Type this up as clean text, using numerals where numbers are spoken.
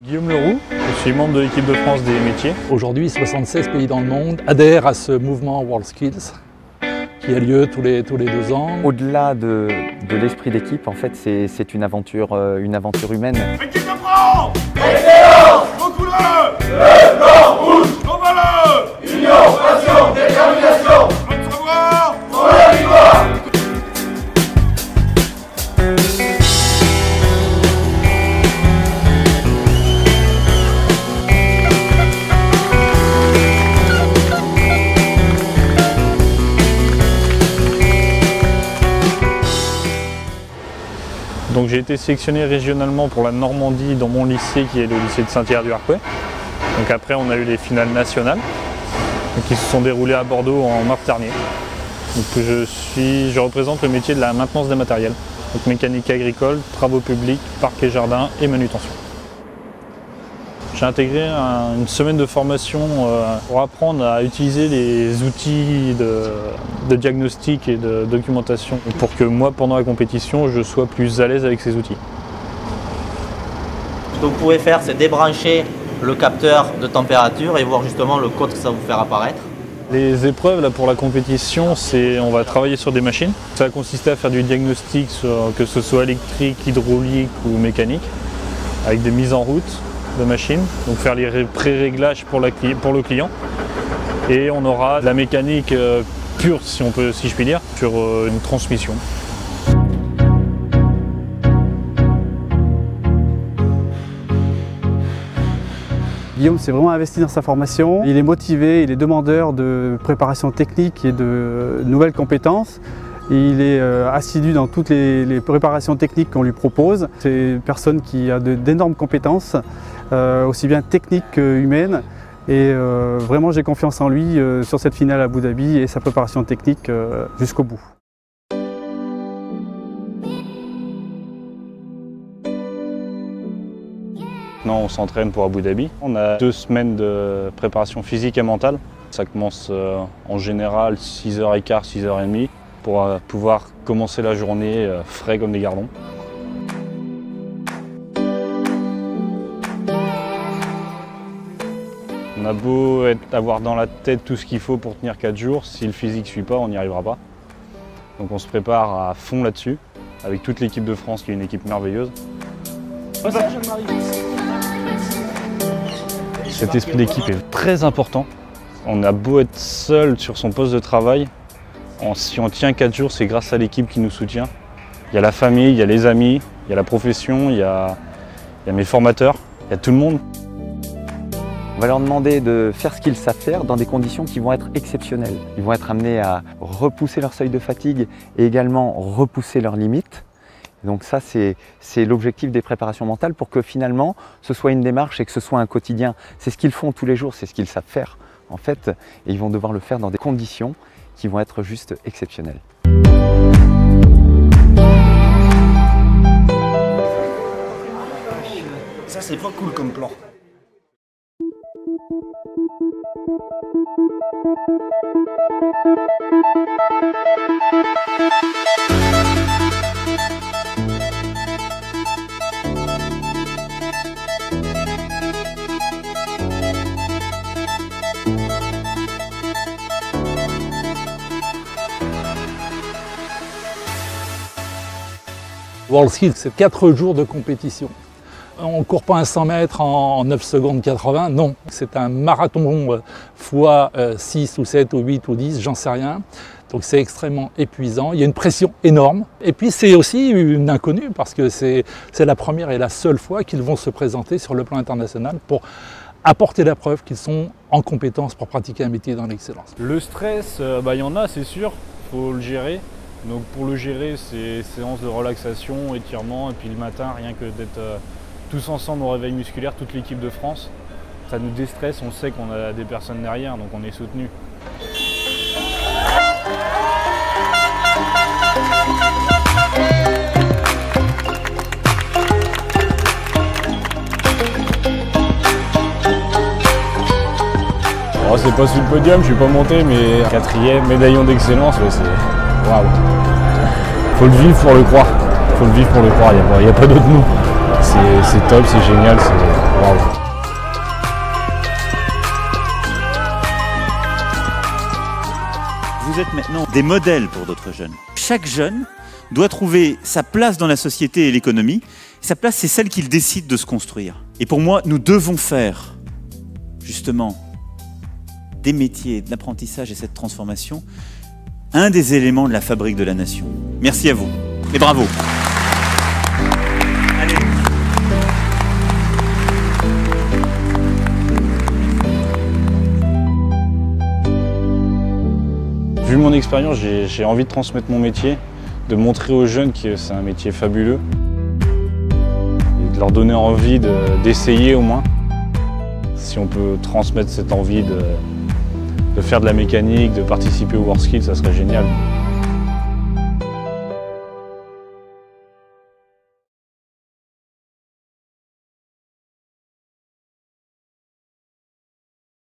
Guillaume Leroux, je suis membre de l'équipe de France des métiers. Aujourd'hui, 76 pays dans le monde adhèrent à ce mouvement WorldSkills qui a lieu tous les 2 ans. Au-delà de l'esprit d'équipe, en fait, c'est une aventure humaine. Équipe de France! Excellence! Vos couleurs! Le blanc, rouge! Vos valeurs! Union, passion, détermination! Votre savoir! Pour la victoire! Donc j'ai été sélectionné régionalement pour la Normandie dans mon lycée qui est le lycée de Saint-Hilaire-du-Harcouët. Donc après on a eu les finales nationales qui se sont déroulées à Bordeaux en mars dernier. Donc je représente le métier de la maintenance des matériels. Donc mécanique agricole, travaux publics, parcs et jardins et manutention. J'ai intégré une semaine de formation pour apprendre à utiliser les outils de diagnostic et de documentation pour que moi, pendant la compétition, je sois plus à l'aise avec ces outils. Ce que vous pouvez faire, c'est débrancher le capteur de température et voir justement le code que ça va vous faire apparaître. Les épreuves là, pour la compétition, on va travailler sur des machines. Ça va consister à faire du diagnostic, que ce soit électrique, hydraulique ou mécanique, avec des mises en route de machines, donc faire les pré-réglages pour le client. Et on aura de la mécanique pure, si je puis dire, sur une transmission. Guillaume s'est vraiment investi dans sa formation. Il est motivé, il est demandeur de préparation technique et de nouvelles compétences. Et il est assidu dans toutes les préparations techniques qu'on lui propose. C'est une personne qui a d'énormes compétences, aussi bien techniques qu'humaines. Et vraiment, j'ai confiance en lui sur cette finale à Abu Dhabi et sa préparation technique jusqu'au bout. Maintenant, on s'entraîne pour Abu Dhabi. On a 2 semaines de préparation physique et mentale. Ça commence en général 6h15, 6h30 pour pouvoir commencer la journée frais comme des gardons. On a beau avoir dans la tête tout ce qu'il faut pour tenir 4 jours, si le physique ne suit pas, on n'y arrivera pas. Donc on se prépare à fond là-dessus, avec toute l'équipe de France qui est une équipe merveilleuse. Cet esprit d'équipe est très important. On a beau être seul sur son poste de travail, si on tient 4 jours, c'est grâce à l'équipe qui nous soutient. Il y a la famille, il y a les amis, il y a la profession, il y a mes formateurs, il y a tout le monde. On va leur demander de faire ce qu'ils savent faire dans des conditions qui vont être exceptionnelles. Ils vont être amenés à repousser leur seuil de fatigue et également repousser leurs limites. Donc ça, c'est l'objectif des préparations mentales pour que finalement, ce soit une démarche et que ce soit un quotidien. C'est ce qu'ils font tous les jours, c'est ce qu'ils savent faire en fait. Et ils vont devoir le faire dans des conditions qui vont être juste exceptionnelles. Ça, c'est pas cool comme plan. WorldSkills, c'est 4 jours de compétition. On ne court pas un 100 mètres en 9 secondes 80, non. C'est un marathon fois 6 ou 7 ou 8 ou 10, j'en sais rien. Donc c'est extrêmement épuisant, il y a une pression énorme. Et puis c'est aussi une inconnue parce que c'est la première et la seule fois qu'ils vont se présenter sur le plan international pour apporter la preuve qu'ils sont en compétence pour pratiquer un métier dans l'excellence. Le stress, il y en a, c'est sûr, il faut le gérer. Donc pour le gérer, c'est séance de relaxation, étirement, et puis le matin, rien que d'être tous ensemble au réveil musculaire, toute l'équipe de France, ça nous déstresse, on sait qu'on a des personnes derrière, donc on est soutenu. C'est pas sur le podium, je suis pas monté, mais 4e médaillon d'excellence, c'est waouh. Faut le vivre pour le croire. Faut le vivre pour le croire, il n'y a pas d'autre mot. C'est top, c'est génial. Bravo. Vous êtes maintenant des modèles pour d'autres jeunes. Chaque jeune doit trouver sa place dans la société et l'économie. Sa place, c'est celle qu'il décide de se construire. Et pour moi, nous devons faire justement des métiers, de l'apprentissage et cette transformation un des éléments de la fabrique de la nation. Merci à vous et bravo. Allez. Vu mon expérience, j'ai envie de transmettre mon métier, de montrer aux jeunes que c'est un métier fabuleux et de leur donner envie d'essayer au moins. Si on peut transmettre cette envie de faire de la mécanique, de participer au WorldSkills, ça serait génial.